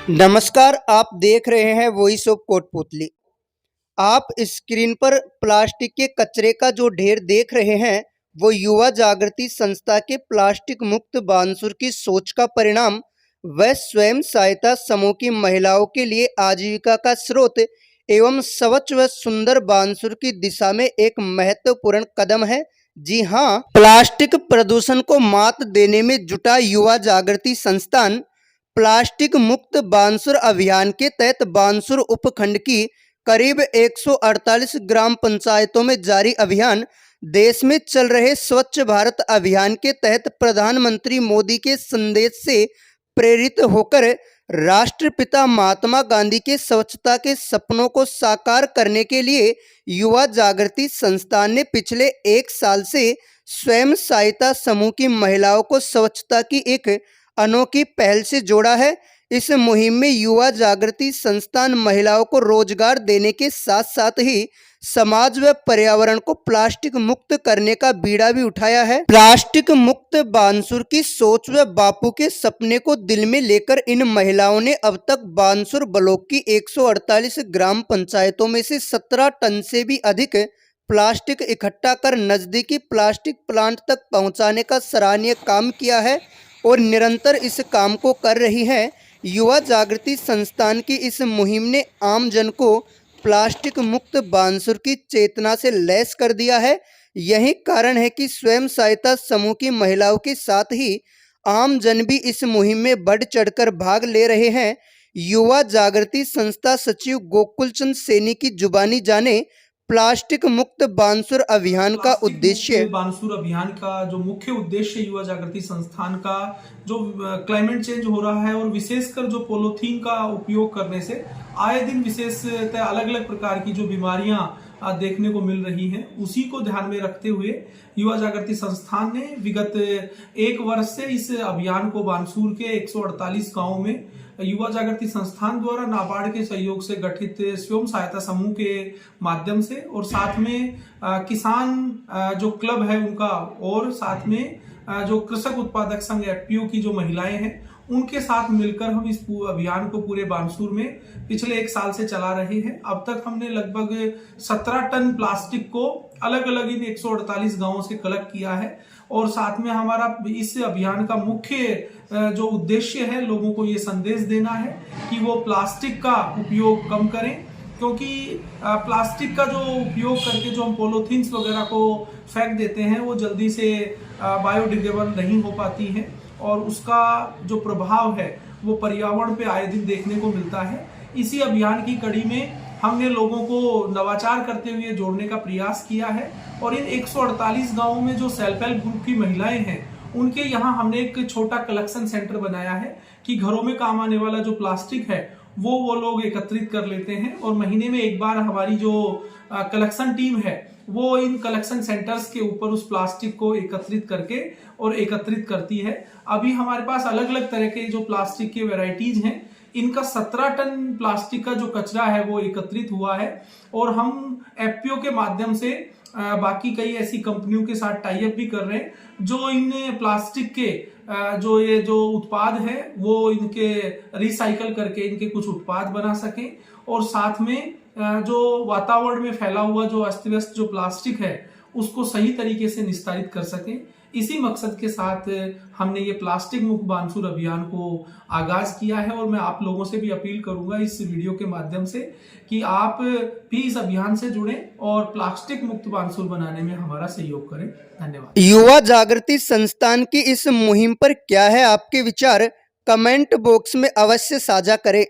नमस्कार, आप देख रहे हैं वॉइस ऑफ कोटपुतली। आप स्क्रीन पर प्लास्टिक के कचरे का जो ढेर देख रहे हैं, वो युवा जागृति संस्था के प्लास्टिक मुक्त बानसूर की सोच का परिणाम व स्वयं सहायता समूह की महिलाओं के लिए आजीविका का स्रोत एवं स्वच्छ व सुंदर बानसूर की दिशा में एक महत्वपूर्ण कदम है। जी हाँ, प्लास्टिक प्रदूषण को मात देने में जुटा युवा जागृति संस्थान प्लास्टिक मुक्त बानसूर अभियान के तहत बानसूर उपखंड की करीब 148 ग्राम पंचायतों में जारी अभियान देश में चल रहे स्वच्छ भारत अभियान के तहत प्रधानमंत्री मोदी के संदेश से प्रेरित होकर राष्ट्रपिता महात्मा गांधी के स्वच्छता के सपनों को साकार करने के लिए युवा जागृति संस्थान ने पिछले 1 साल से स्वयं सहायता समूह की महिलाओं को स्वच्छता की एक अनोखी पहल से जोड़ा है। इस मुहिम में युवा जागृति संस्थान महिलाओं को रोजगार देने के साथ साथ ही समाज व पर्यावरण को प्लास्टिक मुक्त करने का बीड़ा भी उठाया है। प्लास्टिक मुक्त बानसूर की सोच व बापू के सपने को दिल में लेकर इन महिलाओं ने अब तक बानसूर ब्लॉक की 148 ग्राम पंचायतों में से 17 टन से भी अधिक प्लास्टिक इकट्ठा कर नजदीकी प्लास्टिक प्लांट तक पहुंचाने का सराहनीय काम किया है और निरंतर इस काम को कर रही है। युवा जागृति संस्थान की इस मुहिम ने आम जन को प्लास्टिक मुक्त बानसूर की चेतना से लैस कर दिया है। यही कारण है कि स्वयं सहायता समूह की महिलाओं के साथ ही आम जन भी इस मुहिम में बढ़ चढ़कर भाग ले रहे हैं। युवा जागृति संस्था सचिव गोकुल चंद सैनी की जुबानी जाने प्लास्टिक मुक्त बानसूर अभियान का उद्देश्य। बानसूर अभियान का जो मुख्य उद्देश्य युवा जागृति संस्थान का जो क्लाइमेट चेंज हो रहा है और विशेषकर जो पॉलीथीन का उपयोग करने से आए दिन विशेषतः अलग अलग प्रकार की जो बीमारियां देखने को मिल रही हैं, उसी को ध्यान में रखते हुए युवा जागृति संस्थान ने विगत 1 वर्ष से इस अभियान को बानसूर के 148 गांवों में युवा जागृति संस्थान द्वारा नाबार्ड के सहयोग से गठित स्वयं सहायता समूह के माध्यम से और साथ में किसान जो क्लब है उनका और साथ में जो कृषक उत्पादक संघ एफपीओ की जो महिलाएं हैं उनके साथ मिलकर हम इस अभियान को पूरे बानसूर में पिछले 1 साल से चला रहे हैं। अब तक हमने लगभग 17 टन प्लास्टिक को अलग अलग इन 148 गांवों से कलेक्ट किया है और साथ में हमारा इस अभियान का मुख्य जो उद्देश्य है लोगों को ये संदेश देना है कि वो प्लास्टिक का उपयोग कम करें, क्योंकि प्लास्टिक का जो उपयोग करके जो हम पॉलीथीन्स वगैरह को फेंक देते हैं वो जल्दी से बायोडिग्रेडेबल नहीं हो पाती है और उसका जो प्रभाव है वो पर्यावरण पे आए दिन देखने को मिलता है। इसी अभियान की कड़ी में हमने लोगों को नवाचार करते हुए जोड़ने का प्रयास किया है और इन 148 गांवों में जो सेल्फ हेल्प ग्रुप की महिलाएं हैं उनके यहाँ हमने एक छोटा कलेक्शन सेंटर बनाया है कि घरों में काम आने वाला जो प्लास्टिक है वो लोग एकत्रित कर लेते हैं और महीने में एक बार हमारी जो कलेक्शन टीम है वो इन कलेक्शन सेंटर्स के ऊपर उस प्लास्टिक को एकत्रित करके और एकत्रित करती है। अभी हमारे पास अलग अलग तरह के जो प्लास्टिक के वेराइटीज हैं, इनका 17 टन प्लास्टिक का जो कचरा है वो एकत्रित हुआ है और हम एफपीओ के माध्यम से बाकी कई ऐसी कंपनियों के साथ टाई अप भी कर रहे हैं जो इन प्लास्टिक के जो उत्पाद है वो इनके रिसाइकल करके इनके कुछ उत्पाद बना सकें और साथ में जो वातावरण में फैला हुआ जो अस्त व्यस्त जो प्लास्टिक है उसको सही तरीके से निस्तारित कर सकें। इसी मकसद के साथ हमने ये प्लास्टिक मुक्त बानसूर अभियान को आगाज किया है और मैं आप लोगों से भी अपील करूंगा इस वीडियो के माध्यम से कि आप भी इस अभियान से जुड़ें और प्लास्टिक मुक्त बानसूर बनाने में हमारा सहयोग करें। धन्यवाद। युवा जागृति संस्थान की इस मुहिम पर क्या है आपके विचार? कमेंट बॉक्स में अवश्य साझा करें।